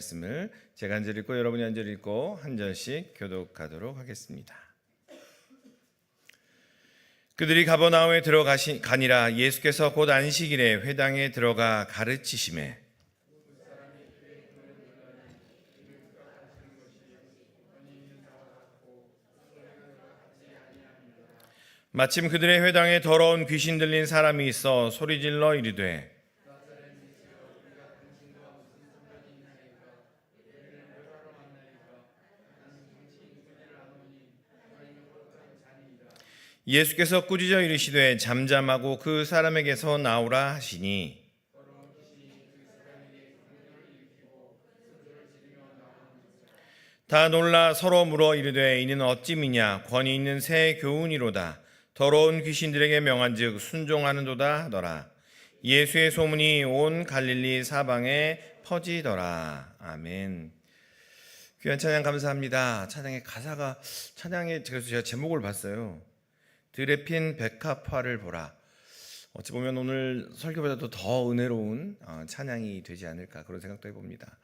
말씀을 제가 한 절 읽고 여러분이 한 절 읽고 한 절씩 교독하도록 하겠습니다. 그들이 가버나움에 가니라. 예수께서 곧 안식일에 회당에 들어가 가르치시매 마침 그들의 회당에 더러운 귀신 들린 사람이 있어 소리질러 이르되 예수께서 꾸짖어 이르시되 잠잠하고 그 사람에게서 나오라 하시니 다 놀라 서로 물어 이르되 이는 어찌미냐 권위 있는 새 교훈이로다. 더러운 귀신들에게 명한즉 순종하는도다 하더라. 예수의 소문이 온 갈릴리 사방에 퍼지더라. 아멘. 귀한 찬양 감사합니다. 찬양의 그래서 제가 제목을 봤어요. 들에 핀 백합화를 보라. 어찌 보면 오늘 설교보다도 더 은혜로운 찬양이 되지 않을까 그런 생각도 해봅니다.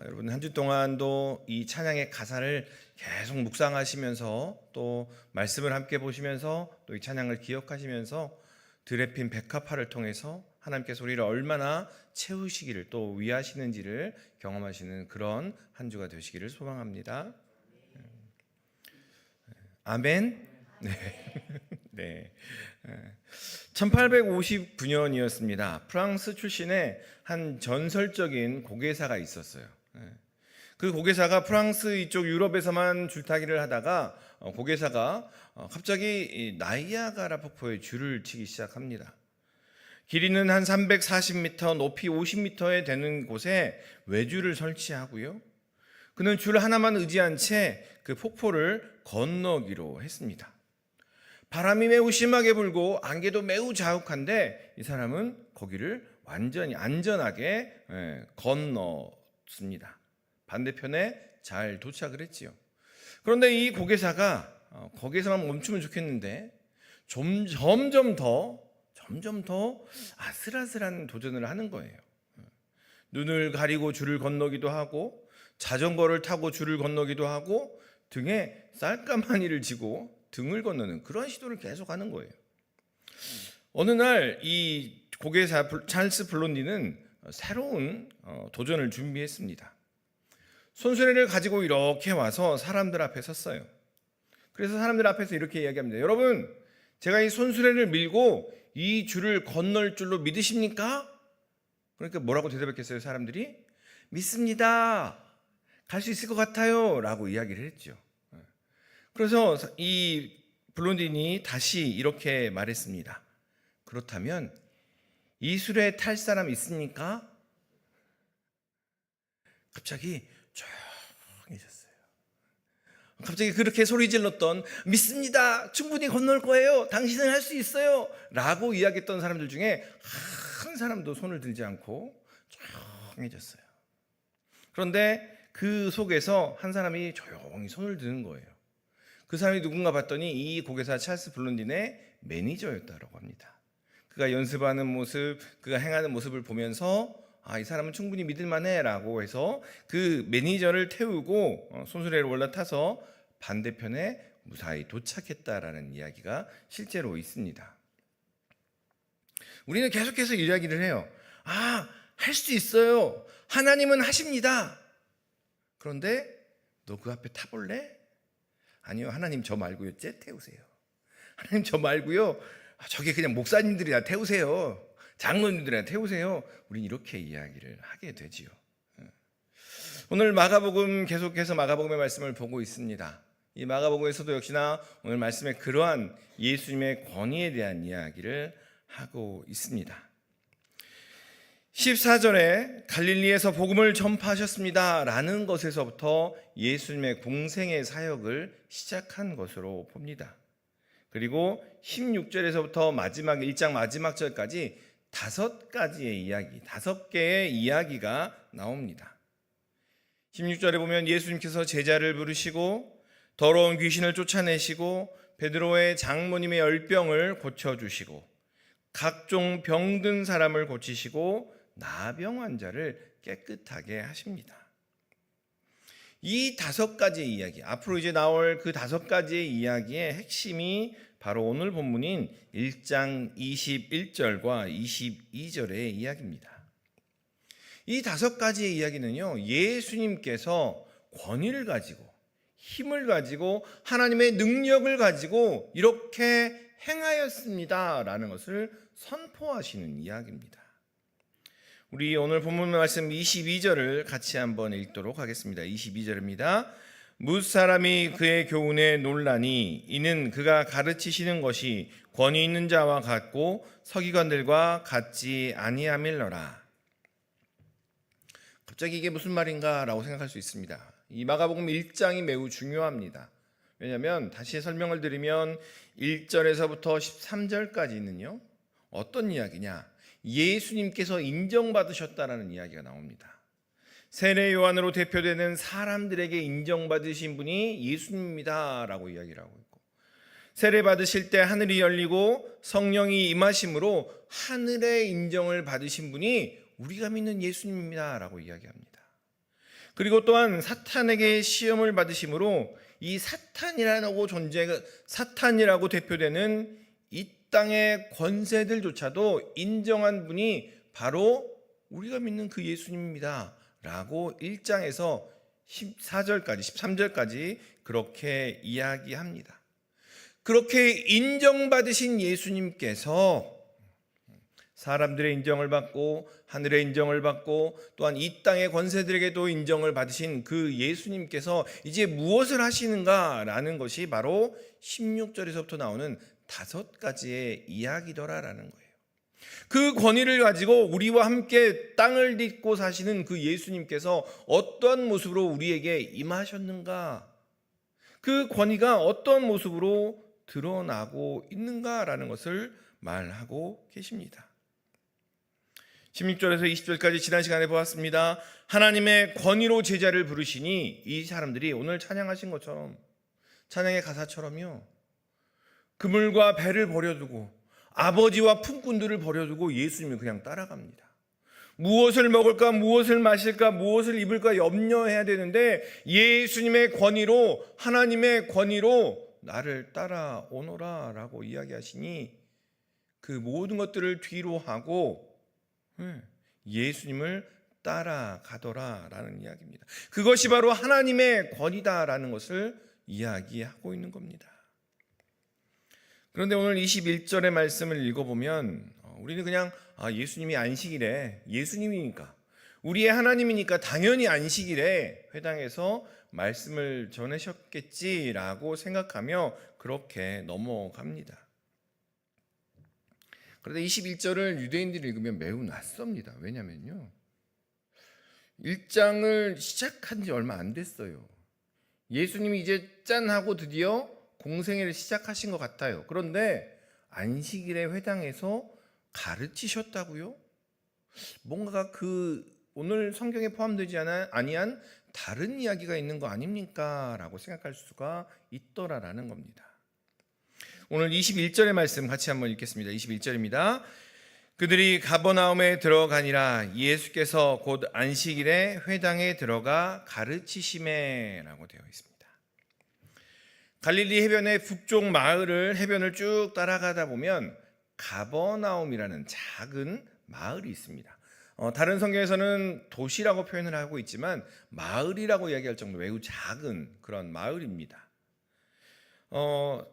여러분 한 주 동안도 이 찬양의 가사를 계속 묵상하시면서 또 말씀을 함께 보시면서 또 이 찬양을 기억하시면서 들에 핀 백합화를 통해서 하나님께서 우리를 얼마나 채우시기를 또 위하시는지를 경험하시는 그런 한 주가 되시기를 소망합니다. 아멘. 네. 1859년이었습니다. 프랑스 출신의 한 전설적인 고개사가 있었어요. 그 고개사가 프랑스 이쪽 유럽에서만 줄타기를 하다가 고개사가 갑자기 나이아가라 폭포에 줄을 치기 시작합니다. 길이는 한 340m, 높이 50m에 되는 곳에 외줄을 설치하고요. 그는 줄 하나만 의지한 채 그 폭포를 건너기로 했습니다. 바람이 매우 심하게 불고 안개도 매우 자욱한데 이 사람은 거기를 완전히 안전하게 건넜습니다. 반대편에 잘 도착을 했지요. 그런데 이 고개사가 거기에서만 멈추면 좋겠는데 점점 더 아슬아슬한 도전을 하는 거예요. 눈을 가리고 줄을 건너기도 하고 자전거를 타고 줄을 건너기도 하고 등에 쌀가마니를 지고 등을 건너는 그런 시도를 계속하는 거예요. 어느 날 이 고개사 찰스 블론디는 새로운 도전을 준비했습니다. 손수레를 가지고 이렇게 와서 사람들 앞에 섰어요. 그래서 사람들 앞에서 이렇게 이야기합니다. 여러분, 제가 이 손수레를 밀고 이 줄을 건널 줄로 믿으십니까? 그러니까 뭐라고 대답했겠어요? 사람들이 믿습니다. 갈 수 있을 것 같아요. 라고 이야기를 했죠. 그래서 이 블론딘이 다시 이렇게 말했습니다. 그렇다면 이 수레에 탈 사람 있습니까? 갑자기 조용해졌어요. 갑자기 그렇게 소리 질렀던 믿습니다. 충분히 건널 거예요. 당신은 할 수 있어요. 라고 이야기했던 사람들 중에 한 사람도 손을 들지 않고 조용해졌어요. 그런데 그 속에서 한 사람이 조용히 손을 드는 거예요. 그 사람이 누군가 봤더니 이 고개사 찰스 블론딘의 매니저였다고 합니다. 그가 연습하는 모습, 그가 행하는 모습을 보면서 이 사람은 충분히 믿을만해 라고 해서 그 매니저를 태우고 손수레를 올라타서 반대편에 무사히 도착했다라는 이야기가 실제로 있습니다. 우리는 계속해서 이야기를 해요. 할 수 있어요. 하나님은 하십니다. 그런데 너 그 앞에 타볼래? 아니요, 하나님 저 말고요, 쟤 태우세요. 하나님 저 말고요, 저기 그냥 목사님들이나 태우세요. 장로님들이나 태우세요. 우린 이렇게 이야기를 하게 되지요. 오늘 마가복음 계속해서 마가복음의 말씀을 보고 있습니다. 이 마가복음에서도 역시나 오늘 말씀에 그러한 예수님의 권위에 대한 이야기를 하고 있습니다. 14절에 갈릴리에서 복음을 전파하셨습니다 라는 것에서부터 예수님의 공생의 사역을 시작한 것으로 봅니다. 그리고 16절에서부터 마지막 1장 마지막 절까지 5개의 이야기가 나옵니다. 16절에 보면 예수님께서 제자를 부르시고 더러운 귀신을 쫓아내시고 베드로의 장모님의 열병을 고쳐주시고 각종 병든 사람을 고치시고 나병 환자를 깨끗하게 하십니다. 이 5가지의 이야기, 앞으로 이제 나올 그 5가지의 이야기의 핵심이 바로 오늘 본문인 1장 21절과 22절의 이야기입니다. 이 5가지의 이야기는요, 예수님께서 권위를 가지고 힘을 가지고 하나님의 능력을 가지고 이렇게 행하였습니다라는 것을 선포하시는 이야기입니다. 우리 오늘 본문 말씀 22절을 같이 한번 읽도록 하겠습니다. 22절입니다. 무사람이 그의 교훈에 놀라니 이는 그가 가르치시는 것이 권위 있는 자와 같고 서기관들과 같지 아니함일러라. 갑자기 이게 무슨 말인가 라고 생각할 수 있습니다. 이 마가복음 1장이 매우 중요합니다. 왜냐하면 다시 설명을 드리면 1절에서부터 13절까지는요 어떤 이야기냐, 예수님께서 인정받으셨다라는 이야기가 나옵니다. 세례 요한으로 대표되는 사람들에게 인정받으신 분이 예수님입니다 라고 이야기를 하고 있고, 세례 받으실 때 하늘이 열리고 성령이 임하심으로 하늘의 인정을 받으신 분이 우리가 믿는 예수님입니다 라고 이야기합니다. 그리고 또한 사탄에게 시험을 받으심으로 이 사탄이라고 사탄이라고 대표되는 이 땅의 권세들조차도 인정한 분이 바로 우리가 믿는 그 예수님입니다 라고 1장에서 14절까지 13절까지 그렇게 이야기합니다. 그렇게 인정받으신 예수님께서 사람들의 인정을 받고 하늘의 인정을 받고 또한 이 땅의 권세들에게도 인정을 받으신 그 예수님께서 이제 무엇을 하시는가라는 것이 바로 16절에서부터 나오는 5가지의 이야기더라라는 거예요. 그 권위를 가지고 우리와 함께 땅을 딛고 사시는 그 예수님께서 어떠한 모습으로 우리에게 임하셨는가, 그 권위가 어떤 모습으로 드러나고 있는가라는 것을 말하고 계십니다. 16절에서 20절까지 지난 시간에 보았습니다. 하나님의 권위로 제자를 부르시니 이 사람들이 오늘 찬양하신 것처럼, 찬양의 가사처럼요, 그물과 배를 버려두고 아버지와 품꾼들을 버려두고 예수님을 그냥 따라갑니다. 무엇을 먹을까, 무엇을 마실까, 무엇을 입을까 염려해야 되는데 예수님의 권위로, 하나님의 권위로 나를 따라오너라 라고 이야기하시니 그 모든 것들을 뒤로 하고 예수님을 따라가더라 라는 이야기입니다. 그것이 바로 하나님의 권위다라는 것을 이야기하고 있는 겁니다. 그런데 오늘 21절의 말씀을 읽어보면 우리는 그냥 예수님이 안식일에, 예수님이니까, 우리의 하나님이니까 당연히 안식일에 회당에서 말씀을 전하셨겠지라고 생각하며 그렇게 넘어갑니다. 그런데 21절을 유대인들이 읽으면 매우 낯섭니다. 왜냐면요, 1장을 시작한 지 얼마 안 됐어요. 예수님이 이제 짠하고 드디어 공생애를 시작하신 것 같아요. 그런데 안식일에 회당에서 가르치셨다고요? 뭔가가 그 오늘 성경에 포함되지 아니한 다른 이야기가 있는 거 아닙니까? 라고 생각할 수가 있더라라는 겁니다. 오늘 21절의 말씀 같이 한번 읽겠습니다. 21절입니다. 그들이 가버나움에 들어가니라. 예수께서 곧 안식일에 회당에 들어가 가르치시매 라고 되어 있습니다. 갈릴리 해변의 북쪽 마을을, 해변을 쭉 따라가다 보면 가버나움이라는 작은 마을이 있습니다. 다른 성경에서는 도시라고 표현을 하고 있지만 마을이라고 이야기할 정도로 매우 작은 그런 마을입니다.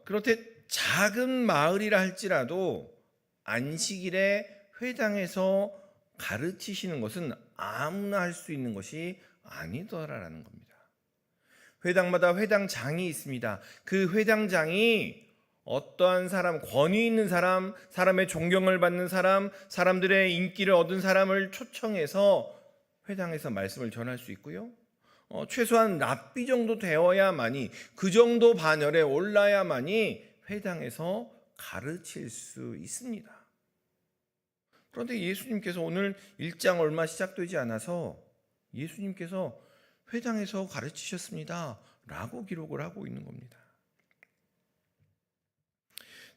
그렇게 작은 마을이라 할지라도 안식일에 회당에서 가르치시는 것은 아무나 할 수 있는 것이 아니더라라는 겁니다. 회당마다 회당장이 있습니다. 그 회당장이 어떠한 사람, 권위 있는 사람, 사람의 존경을 받는 사람, 사람들의 인기를 얻은 사람을 초청해서 회당에서 말씀을 전할 수 있고요. 최소한 랍비 정도 되어야만이, 그 정도 반열에 올라야만이 회당에서 가르칠 수 있습니다. 그런데 예수님께서 오늘 1장 얼마 시작되지 않아서 예수님께서 회당에서 가르치셨습니다 라고 기록을 하고 있는 겁니다.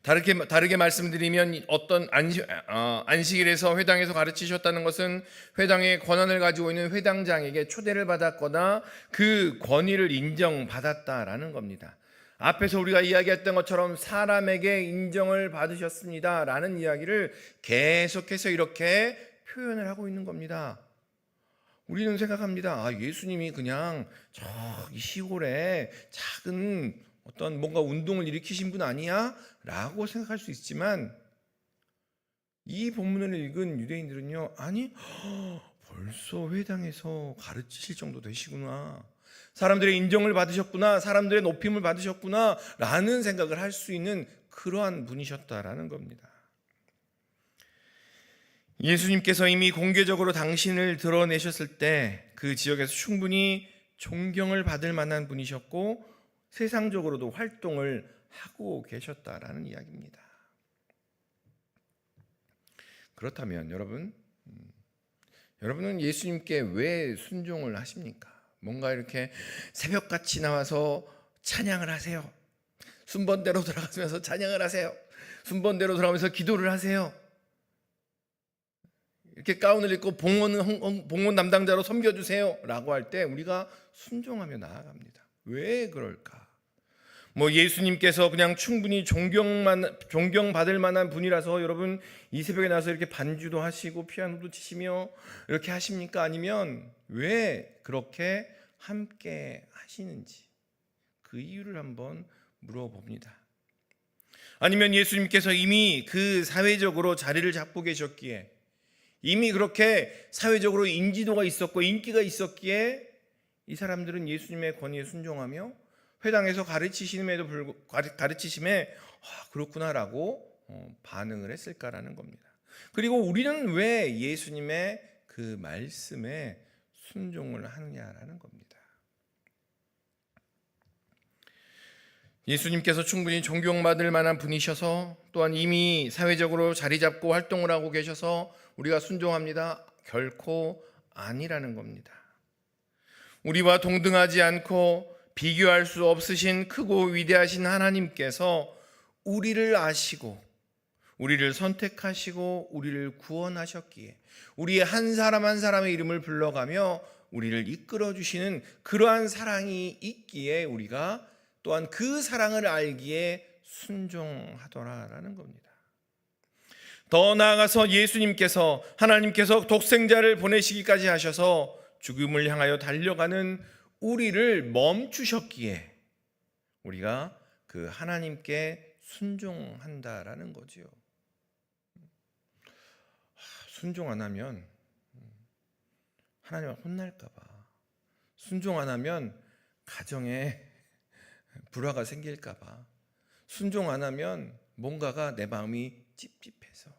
다르게 말씀드리면 어떤 안식일에서 회당에서 가르치셨다는 것은 회당의 권한을 가지고 있는 회당장에게 초대를 받았거나 그 권위를 인정받았다라는 겁니다. 앞에서 우리가 이야기했던 것처럼 사람에게 인정을 받으셨습니다라는 이야기를 계속해서 이렇게 표현을 하고 있는 겁니다. 우리는 생각합니다. 예수님이 그냥 저기 시골에 작은 어떤 뭔가 운동을 일으키신 분 아니야? 라고 생각할 수 있지만 이 본문을 읽은 유대인들은요, 아니 벌써 회당에서 가르치실 정도 되시구나, 사람들의 인정을 받으셨구나, 사람들의 높임을 받으셨구나 라는 생각을 할 수 있는 그러한 분이셨다라는 겁니다. 예수님께서 이미 공개적으로 당신을 드러내셨을 때 그 지역에서 충분히 존경을 받을 만한 분이셨고 세상적으로도 활동을 하고 계셨다라는 이야기입니다. 그렇다면 여러분은 예수님께 왜 순종을 하십니까? 뭔가 이렇게 새벽같이 나와서 찬양을 하세요. 순번대로 돌아가면서 찬양을 하세요. 순번대로 돌아가면서 기도를 하세요. 이렇게 가운을 입고 봉헌 담당자로 섬겨주세요 라고 할 때 우리가 순종하며 나아갑니다. 왜 그럴까? 예수님께서 그냥 충분히 존경받을 만한 분이라서 여러분 이 새벽에 나와서 이렇게 반주도 하시고 피아노도 치시며 이렇게 하십니까? 아니면 왜 그렇게 함께 하시는지 그 이유를 한번 물어봅니다. 아니면 예수님께서 이미 그 사회적으로 자리를 잡고 계셨기에, 이미 그렇게 사회적으로 인지도가 있었고 인기가 있었기에 이 사람들은 예수님의 권위에 순종하며 회당에서 가르치심에 그렇구나라고 반응을 했을까라는 겁니다. 그리고 우리는 왜 예수님의 그 말씀에 순종을 하느냐라는 겁니다. 예수님께서 충분히 존경받을 만한 분이셔서 또한 이미 사회적으로 자리 잡고 활동을 하고 계셔서 우리가 순종합니다? 결코 아니라는 겁니다. 우리와 동등하지 않고 비교할 수 없으신 크고 위대하신 하나님께서 우리를 아시고 우리를 선택하시고 우리를 구원하셨기에 우리의 한 사람 한 사람의 이름을 불러가며 우리를 이끌어 주시는 그러한 사랑이 있기에 우리가 또한 그 사랑을 알기에 순종하더라라는 겁니다. 더 나아가서 예수님께서 하나님께서 독생자를 보내시기까지 하셔서 죽음을 향하여 달려가는 우리를 멈추셨기에 우리가 그 하나님께 순종한다라는 거지요. 순종 안 하면 하나님을 혼날까 봐, 순종 안 하면 가정에 불화가 생길까 봐, 순종 안 하면 뭔가가 내 마음이 찝찝해서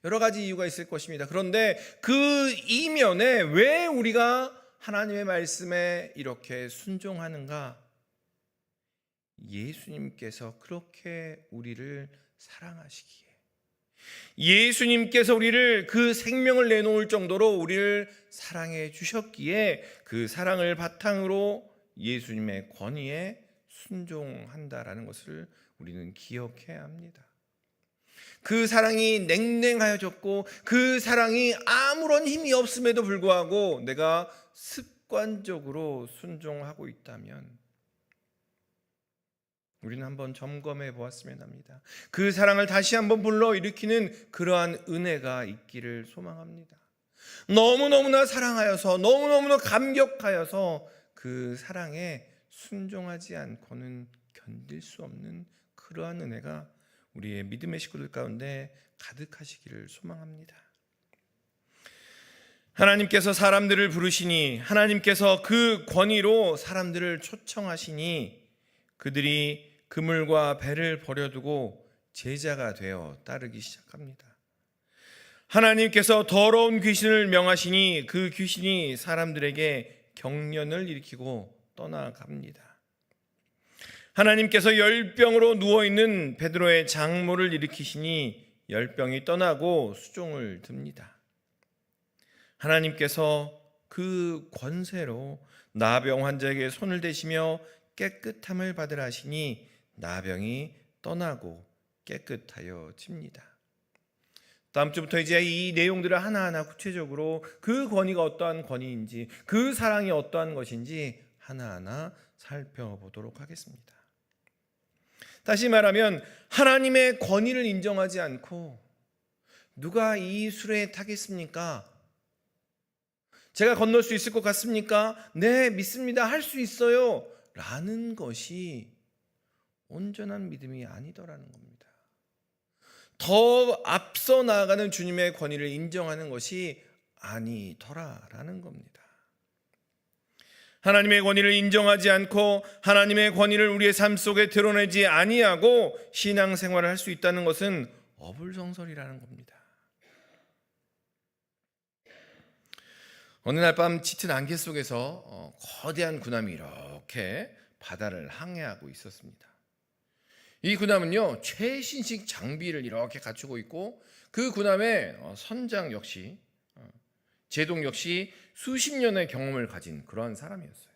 여러 가지 이유가 있을 것입니다. 그런데 그 이면에 왜 우리가 하나님의 말씀에 이렇게 순종하는가? 예수님께서 그렇게 우리를 사랑하시기에, 예수님께서 우리를 그 생명을 내놓을 정도로 우리를 사랑해 주셨기에 그 사랑을 바탕으로 예수님의 권위에 순종한다라는 것을 우리는 기억해야 합니다. 그 사랑이 냉랭하여졌고 그 사랑이 아무런 힘이 없음에도 불구하고 내가 습관적으로 순종하고 있다면 우리는 한번 점검해 보았으면 합니다. 그 사랑을 다시 한번 불러일으키는 그러한 은혜가 있기를 소망합니다. 너무너무나 사랑하여서 너무너무나 감격하여서 그 사랑에 순종하지 않고는 견딜 수 없는 그러한 은혜가 우리의 믿음의 식구들 가운데 가득하시기를 소망합니다. 하나님께서 사람들을 부르시니, 하나님께서 그 권위로 사람들을 초청하시니 그들이 그물과 배를 버려두고 제자가 되어 따르기 시작합니다. 하나님께서 더러운 귀신을 명하시니 그 귀신이 사람들에게 경련을 일으키고 떠나갑니다. 하나님께서 열병으로 누워있는 베드로의 장모를 일으키시니 열병이 떠나고 수종을 듭니다. 하나님께서 그 권세로 나병 환자에게 손을 대시며 깨끗함을 받으라 하시니 나병이 떠나고 깨끗하여집니다. 다음 주부터 이제 이 내용들을 하나하나 구체적으로 그 권위가 어떠한 권위인지, 그 사랑이 어떠한 것인지 하나하나 살펴보도록 하겠습니다. 다시 말하면 하나님의 권위를 인정하지 않고 누가 이 수레에 타겠습니까? 제가 건널 수 있을 것 같습니까? 네, 믿습니다. 할 수 있어요. 라는 것이 온전한 믿음이 아니더라는 겁니다. 더 앞서 나아가는 주님의 권위를 인정하는 것이 아니더라라는 겁니다. 하나님의 권위를 인정하지 않고 하나님의 권위를 우리의 삶 속에 드러내지 아니하고 신앙생활을 할 수 있다는 것은 어불성설이라는 겁니다. 어느 날 밤 짙은 안개 속에서 거대한 군함이 이렇게 바다를 항해하고 있었습니다. 이 군함은요, 최신식 장비를 이렇게 갖추고 있고 그 군함의 선장 역시 제동 역시 수십 년의 경험을 가진 그러한 사람이었어요.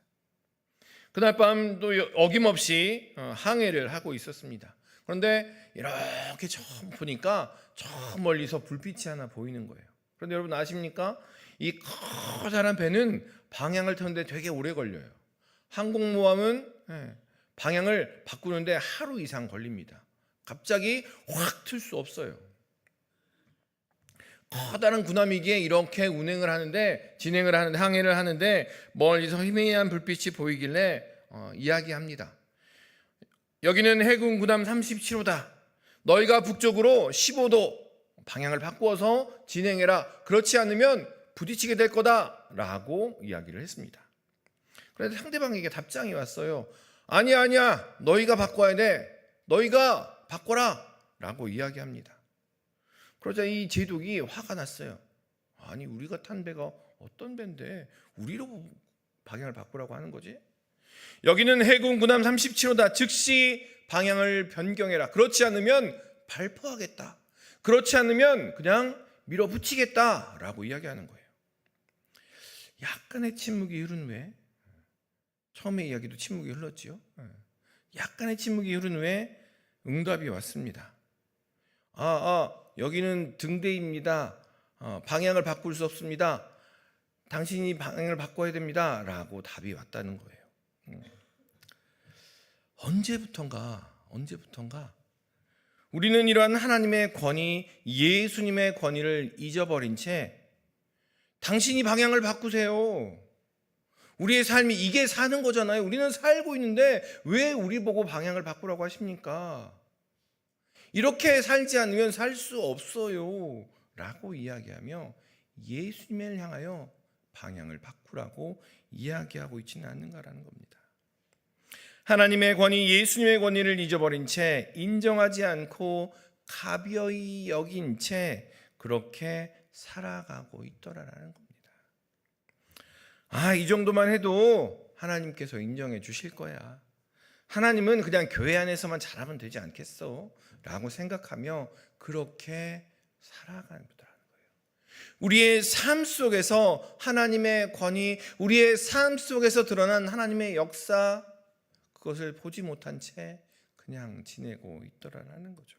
그날 밤도 어김없이 항해를 하고 있었습니다. 그런데 이렇게 처음 보니까 저 멀리서 불빛이 하나 보이는 거예요. 그런데 여러분 아십니까? 이 커다란 배는 방향을 트는데 되게 오래 걸려요. 항공모함은 방향을 바꾸는데 하루 이상 걸립니다. 갑자기 확 틀 수 없어요. 커다란 군함이기에 이렇게 운행을 하는데 항해를 하는데 멀리서 희미한 불빛이 보이길래 이야기합니다. 여기는 해군 군함 37호다. 너희가 북쪽으로 15도 방향을 바꾸어서 진행해라. 그렇지 않으면 부딪히게 될 거다 라고 이야기를 했습니다. 그런데 상대방에게 답장이 왔어요. 아니야 너희가 바꿔야 돼. 너희가 바꿔라 라고 이야기합니다. 그러자 이 제독이 화가 났어요. 아니 우리가 탄 배가 어떤 배인데 우리로 방향을 바꾸라고 하는 거지? 여기는 해군 군함 37호다. 즉시 방향을 변경해라. 그렇지 않으면 발포하겠다. 그렇지 않으면 그냥 밀어붙이겠다 라고 이야기하는 거예요. 약간의 침묵이 흐른 후에, 처음에 이야기도 침묵이 흘렀지요. 약간의 침묵이 흐른 후에 응답이 왔습니다. 여기는 등대입니다. 방향을 바꿀 수 없습니다. 당신이 방향을 바꿔야 됩니다 라고 답이 왔다는 거예요. 언제부턴가 우리는 이러한 하나님의 권위, 예수님의 권위를 잊어버린 채 당신이 방향을 바꾸세요. 우리의 삶이 이게 사는 거잖아요. 우리는 살고 있는데 왜 우리 보고 방향을 바꾸라고 하십니까? 이렇게 살지 않으면 살 수 없어요 라고 이야기하며 예수님을 향하여 방향을 바꾸라고 이야기하고 있지는 않는가라는 겁니다. 하나님의 권위, 예수님의 권위를 잊어버린 채 인정하지 않고 가벼이 여긴 채 그렇게 살아가고 있더라라는 겁니다. 이 정도만 해도 하나님께서 인정해 주실 거야. 하나님은 그냥 교회 안에서만 잘하면 되지 않겠어? 라고 생각하며 그렇게 살아가는 거예요. 우리의 삶 속에서 하나님의 권위, 우리의 삶 속에서 드러난 하나님의 역사, 그것을 보지 못한 채 그냥 지내고 있더라라는 거죠.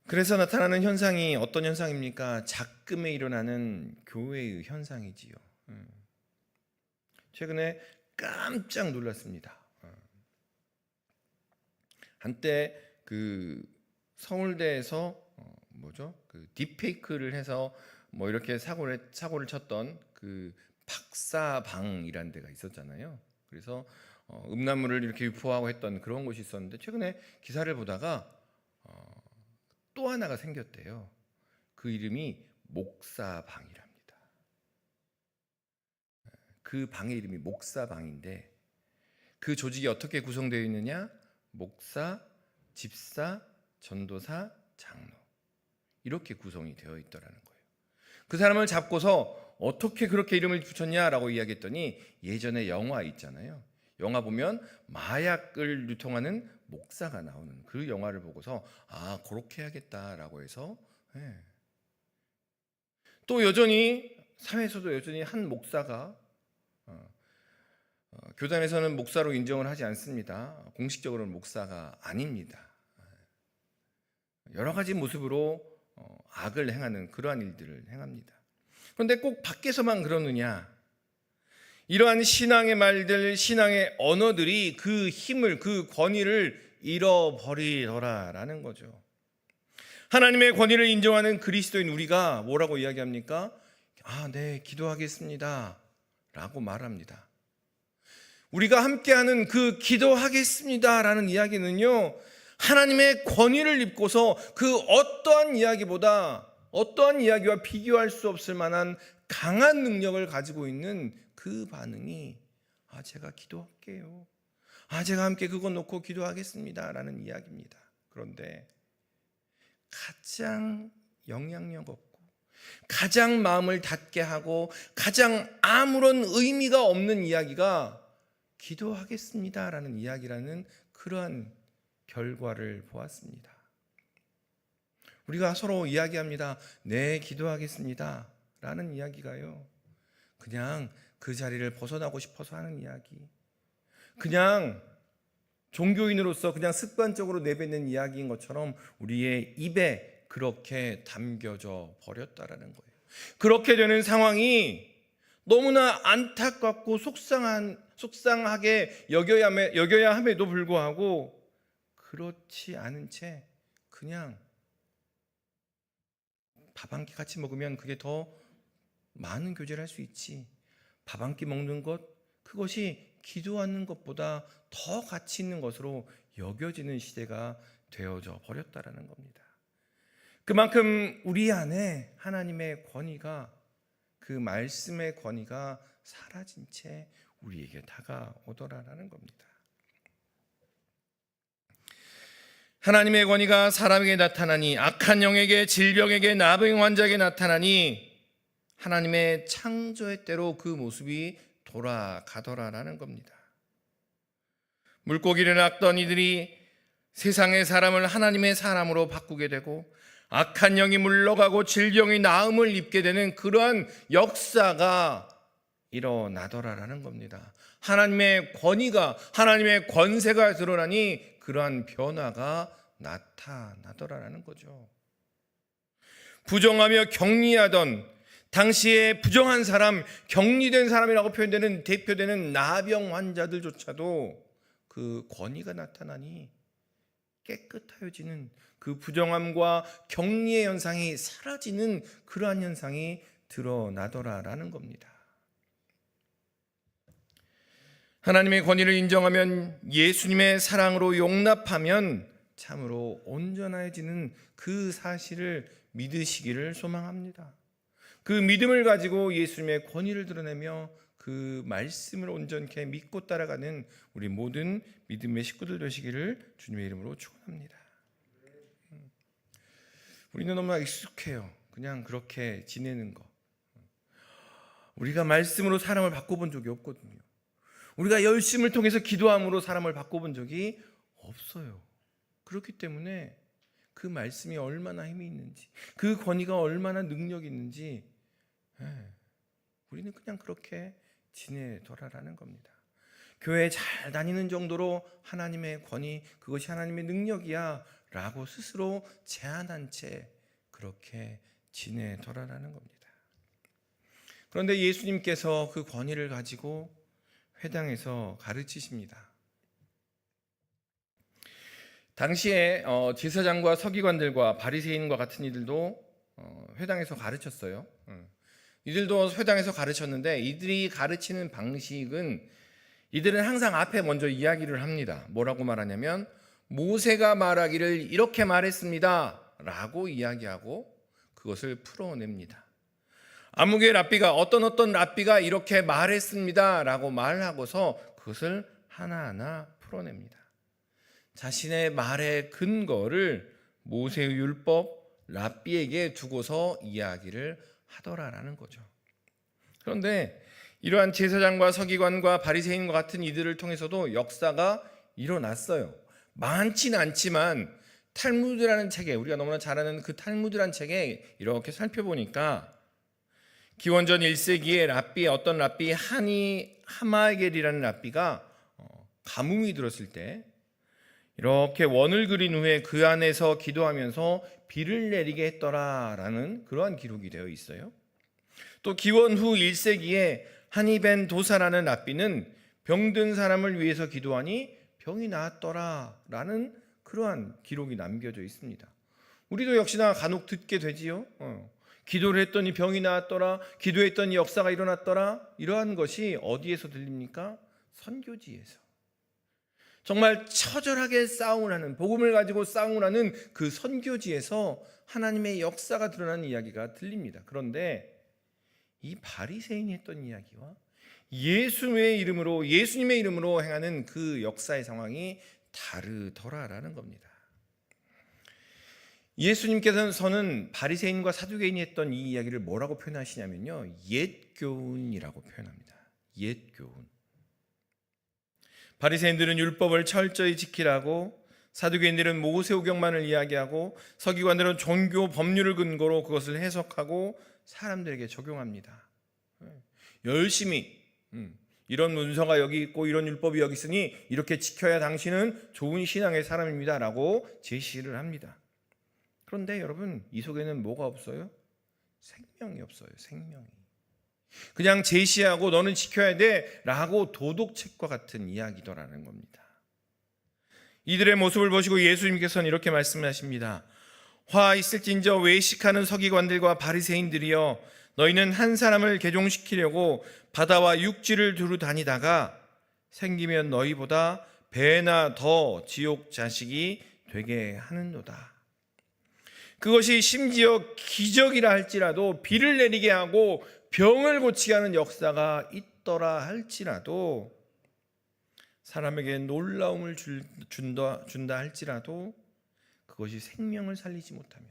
그래서 나타나는 현상이 어떤 현상입니까? 작금에 일어나는 교회의 현상이지요. 최근에 깜짝 놀랐습니다. 한때 그 서울대에서 그 딥페이크를 해서 뭐 이렇게 사고를 쳤던 그 박사방이라는 데가 있었잖아요. 그래서 음란물을 이렇게 유포하고 했던 그런 곳이 있었는데 최근에 기사를 보다가 또 하나가 생겼대요. 그 이름이 목사방이랍니다. 그 방의 이름이 목사방인데 그 조직이 어떻게 구성되어 있느냐? 목사, 집사, 전도사, 장로 이렇게 구성이 되어 있더라는 거예요. 그 사람을 잡고서 어떻게 그렇게 이름을 붙였냐라고 이야기했더니 예전에 영화 있잖아요. 영화 보면 마약을 유통하는 목사가 나오는 그 영화를 보고서 그렇게 해야겠다라고 해서 또 여전히 사회에서도 여전히 한 목사가 교단에서는 목사로 인정을 하지 않습니다. 공식적으로는 목사가 아닙니다. 여러 가지 모습으로 악을 행하는 그러한 일들을 행합니다. 그런데 꼭 밖에서만 그러느냐? 이러한 신앙의 말들, 신앙의 언어들이 그 힘을, 그 권위를 잃어버리더라라는 거죠. 하나님의 권위를 인정하는 그리스도인 우리가 뭐라고 이야기합니까? 네, 기도하겠습니다 라고 말합니다. 우리가 함께하는 그 기도하겠습니다라는 이야기는요, 하나님의 권위를 입고서 그 어떠한 이야기보다, 어떠한 이야기와 비교할 수 없을 만한 강한 능력을 가지고 있는 그 반응이 제가 기도할게요, 제가 함께 그거 놓고 기도하겠습니다 라는 이야기입니다. 그런데 가장 영향력 없고 가장 마음을 닫게 하고 가장 아무런 의미가 없는 이야기가 기도하겠습니다 라는 이야기라는 그러한 결과를 보았습니다. 우리가 서로 이야기합니다. 네, 기도하겠습니다 라는 이야기가요, 그냥 그 자리를 벗어나고 싶어서 하는 이야기, 그냥 종교인으로서 그냥 습관적으로 내뱉는 이야기인 것처럼 우리의 입에 그렇게 담겨져 버렸다라는 거예요. 그렇게 되는 상황이 너무나 안타깝고 속상하게 여겨야 함에도 불구하고 그렇지 않은 채 그냥 밥 한 끼 같이 먹으면 그게 더 많은 교제를 할 수 있지, 밥 한 끼 먹는 것, 그것이 기도하는 것보다 더 가치 있는 것으로 여겨지는 시대가 되어져 버렸다라는 겁니다. 그만큼 우리 안에 하나님의 권위가, 그 말씀의 권위가 사라진 채 우리에게 다가오더라라는 겁니다. 하나님의 권위가 사람에게 나타나니, 악한 영에게, 질병에게, 나병 환자에게 나타나니 하나님의 창조의 때로 그 모습이 돌아가더라라는 겁니다. 물고기를 낚던 이들이 세상의 사람을 하나님의 사람으로 바꾸게 되고, 악한 영이 물러가고 질병이 나음을 입게 되는 그러한 역사가 일어나더라라는 겁니다. 하나님의 권위가, 하나님의 권세가 드러나니 그러한 변화가 나타나더라라는 거죠. 부정하며 격리하던 당시에 부정한 사람, 격리된 사람이라고 대표되는 나병 환자들조차도 그 권위가 나타나니 깨끗하여지는, 그 부정함과 격리의 현상이 사라지는 그러한 현상이 드러나더라라는 겁니다. 하나님의 권위를 인정하면, 예수님의 사랑으로 용납하면 참으로 온전해지는 그 사실을 믿으시기를 소망합니다. 그 믿음을 가지고 예수님의 권위를 드러내며 그 말씀을 온전케 믿고 따라가는 우리 모든 믿음의 식구들 되시기를 주님의 이름으로 축원합니다. 우리는 너무나 익숙해요. 그냥 그렇게 지내는 거. 우리가 말씀으로 사람을 바꿔본 적이 없거든요. 우리가 열심을 통해서 기도함으로 사람을 바꿔본 적이 없어요. 그렇기 때문에 그 말씀이 얼마나 힘이 있는지, 그 권위가 얼마나 능력이 있는지 우리는 그냥 그렇게 지내더라라는 겁니다. 교회 잘 다니는 정도로 하나님의 권위, 그것이 하나님의 능력이야 라고 스스로 제안한 채 그렇게 지내더라라는 겁니다. 그런데 예수님께서 그 권위를 가지고 회당에서 가르치십니다. 당시에 제사장과 서기관들과 바리새인과 같은 이들도 회당에서 가르쳤어요. 이들도 회당에서 가르쳤는데, 이들이 가르치는 방식은, 이들은 항상 앞에 먼저 이야기를 합니다. 뭐라고 말하냐면, 모세가 말하기를 이렇게 말했습니다 라고 이야기하고 그것을 풀어냅니다. 아무개 랍비가 어떤 랍비가 이렇게 말했습니다 라고 말하고서 그것을 하나하나 풀어냅니다. 자신의 말의 근거를 모세의 율법, 랍비에게 두고서 이야기를 하더라라는 거죠. 그런데 이러한 제사장과 서기관과 바리새인과 같은 이들을 통해서도 역사가 일어났어요. 많지는 않지만 탈무드라는 책에, 우리가 너무나 잘 아는 그 탈무드라는 책에 이렇게 살펴보니까 기원전 1세기에 어떤 랍비 하마겔이라는 랍비가 가뭄이 들었을 때 이렇게 원을 그린 후에 그 안에서 기도하면서 비를 내리게 했더라라는 그러한 기록이 되어 있어요. 또 기원 후 1세기에 하니벤 도사라는 랍비는 병든 사람을 위해서 기도하니 병이 나았더라라는 그러한 기록이 남겨져 있습니다. 우리도 역시나 간혹 듣게 되지요. 기도를 했더니 병이 나았더라, 기도했더니 역사가 일어났더라. 이러한 것이 어디에서 들립니까? 선교지에서. 정말 처절하게 싸움을 하는, 복음을 가지고 싸움을 하는 그 선교지에서 하나님의 역사가 드러나는 이야기가 들립니다. 그런데 이 바리새인이 했던 이야기와 예수님의 이름으로 행하는 그 역사의 상황이 다르더라라는 겁니다. 예수님께서는 바리새인과 사두개인이 했던 이 이야기를 뭐라고 표현하시냐면요, 옛교훈이라고 표현합니다. 옛교훈. 바리새인들은 율법을 철저히 지키라고, 사두개인들은 모세오경만을 이야기하고, 서기관들은 종교 법률을 근거로 그것을 해석하고 사람들에게 적용합니다. 열심히 이런 문서가 여기 있고 이런 율법이 여기 있으니 이렇게 지켜야 당신은 좋은 신앙의 사람입니다 라고 제시를 합니다. 그런데 여러분, 이 속에는 뭐가 없어요? 생명이 없어요. 생명이. 그냥 제시하고 너는 지켜야 돼 라고 도덕책과 같은 이야기더라는 겁니다. 이들의 모습을 보시고 예수님께서는 이렇게 말씀하십니다. 화 있을진저 외식하는 서기관들과 바리새인들이여, 너희는 한 사람을 개종시키려고 바다와 육지를 두루 다니다가 생기면 너희보다 배나 더 지옥 자식이 되게 하는도다. 그것이 심지어 기적이라 할지라도, 비를 내리게 하고 병을 고치게 하는 역사가 있더라 할지라도, 사람에게 놀라움을 준다 할지라도 그것이 생명을 살리지 못하면,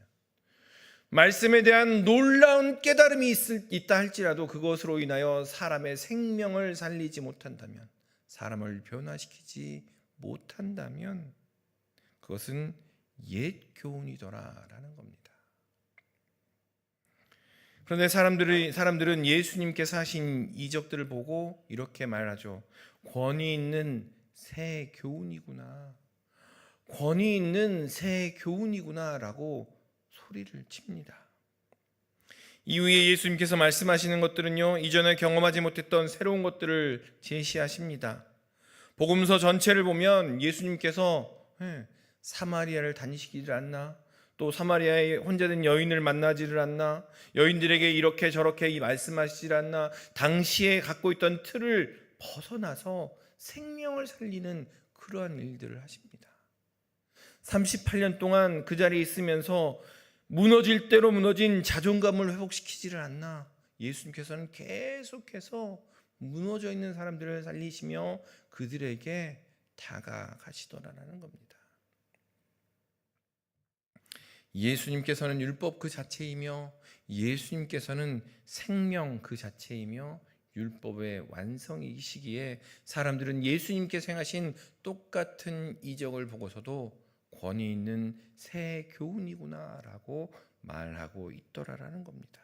말씀에 대한 놀라운 깨달음이 있다 할지라도 그것으로 인하여 사람의 생명을 살리지 못한다면, 사람을 변화시키지 못한다면 그것은 옛 교훈이더라라는 겁니다. 그런데 사람들은 예수님께서 하신 이적들을 보고 이렇게 말하죠. 권위 있는 새 교훈이구나. 권위 있는 새 교훈이구나 라고 소리를 칩니다. 이후에 예수님께서 말씀하시는 것들은요, 이전에 경험하지 못했던 새로운 것들을 제시하십니다. 복음서 전체를 보면 예수님께서 사마리아를 다니시기를 않나, 또 사마리아에 혼자된 여인을 만나지를 않나, 여인들에게 이렇게 저렇게 말씀하시질 않나, 당시에 갖고 있던 틀을 벗어나서 생명을 살리는 그러한 일들을 하십니다. 38년 동안 그 자리에 있으면서 무너질 대로 무너진 자존감을 회복시키지를 않나, 예수님께서는 계속해서 무너져 있는 사람들을 살리시며 그들에게 다가가시더라라는 겁니다. 예수님께서는 율법 그 자체이며, 예수님께서는 생명 그 자체이며 율법의 완성이시기에 사람들은 예수님께서 행하신 똑같은 이적을 보고서도 권위 있는 새 교훈이구나라고 말하고 있더라라는 겁니다.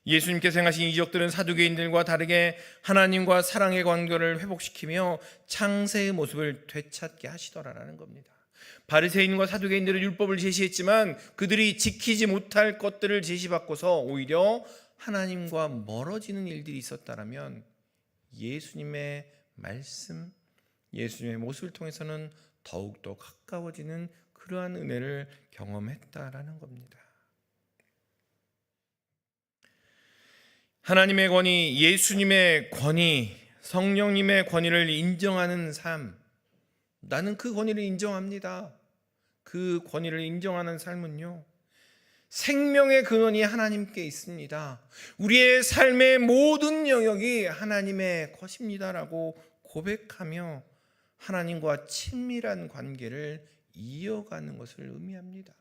예수님께서 행하신 이적들은 사두개인들과 다르게 하나님과 사랑의 관계를 회복시키며 창세의 모습을 되찾게 하시더라라는 겁니다. 바리새인과 사두개인들은 율법을 제시했지만 그들이 지키지 못할 것들을 제시받고서 오히려 하나님과 멀어지는 일들이 있었다면, 예수님의 말씀, 예수님의 모습을 통해서는 더욱더 가까워지는 그러한 은혜를 경험했다라는 겁니다. 하나님의 권위, 예수님의 권위, 성령님의 권위를 인정하는 삶, 나는 그 권위를 인정합니다. 그 권위를 인정하는 삶은요, 생명의 근원이 하나님께 있습니다. 우리의 삶의 모든 영역이 하나님의 것입니다라고 고백하며 하나님과 친밀한 관계를 이어가는 것을 의미합니다.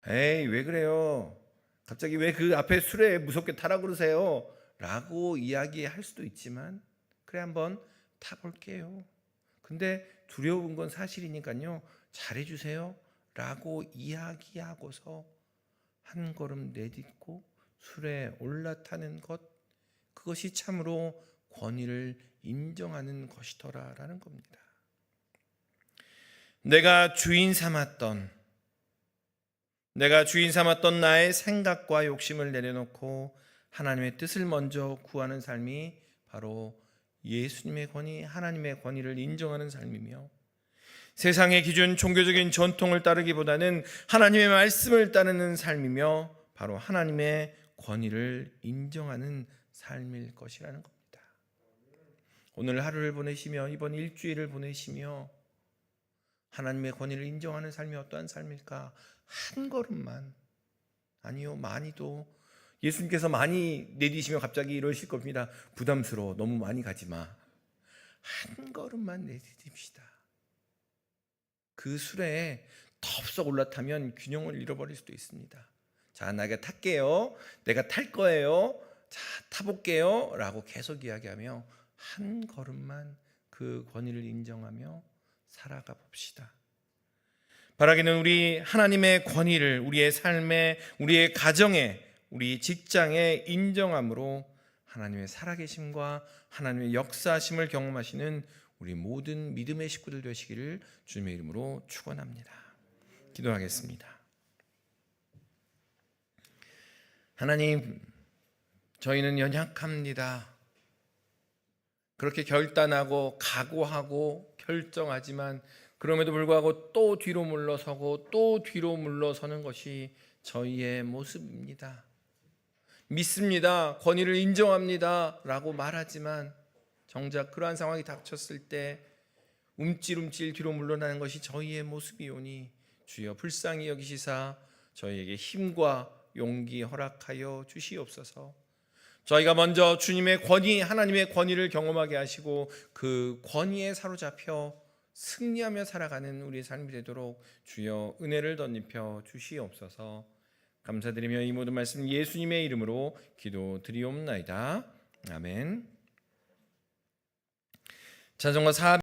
에이, 왜 그래요? 갑자기 왜 그 앞에 술에 무섭게 타라고 그러세요? 라고 이야기할 수도 있지만, 그래 한번 타볼게요. 근데 두려운 건 사실이니까요, 잘해주세요 라고 이야기하고서 한 걸음 내딛고 술에 올라타는 것, 그것이 참으로 권위를 인정하는 것이더라라는 겁니다. 내가 주인 삼았던 나의 생각과 욕심을 내려놓고 하나님의 뜻을 먼저 구하는 삶이 바로 예수님의 권위, 하나님의 권위를 인정하는 삶이며, 세상의 기준, 종교적인 전통을 따르기보다는 하나님의 말씀을 따르는 삶이며 바로 하나님의 권위를 인정하는 삶일 것이라는 겁니다. 오늘 하루를 보내시며 이번 일주일을 보내시며 하나님의 권위를 인정하는 삶이 어떠한 삶일까? 한 걸음만, 아니요 많이도, 예수님께서 많이 내디시며 갑자기 이러실 겁니다. 부담스러워, 너무 많이 가지 마. 한 걸음만 내디딥시다. 그 수레에 덥석 올라타면 균형을 잃어버릴 수도 있습니다. 자, 내가 탈게요, 내가 탈 거예요, 자 타볼게요 라고 계속 이야기하며 한 걸음만 그 권위를 인정하며 살아가 봅시다. 바라기는 우리 하나님의 권위를 우리의 삶에, 우리의 가정에, 우리 직장에 인정함으로 하나님의 살아계심과 하나님의 역사하심을 경험하시는 우리 모든 믿음의 식구들 되시기를 주님의 이름으로 축원합니다. 기도하겠습니다. 하나님, 저희는 연약합니다. 그렇게 결단하고 각오하고 결정하지만 그럼에도 불구하고 또 뒤로 물러서고 또 뒤로 물러서는 것이 저희의 모습입니다. 믿습니다, 권위를 인정합니다 라고 말하지만 정작 그러한 상황이 닥쳤을 때 움찔움찔 뒤로 물러나는 것이 저희의 모습이오니 주여 불쌍히 여기시사 저희에게 힘과 용기 허락하여 주시옵소서. 저희가 먼저 주님의 권위, 하나님의 권위를 경험하게 하시고 그 권위에 사로잡혀 승리하며 살아가는 우리의 삶이 되도록 주여 은혜를 덧입혀 주시옵소서. 감사드리며 이 모든 말씀 예수님의 이름으로 기도드리옵나이다. 아멘. 찬송가 4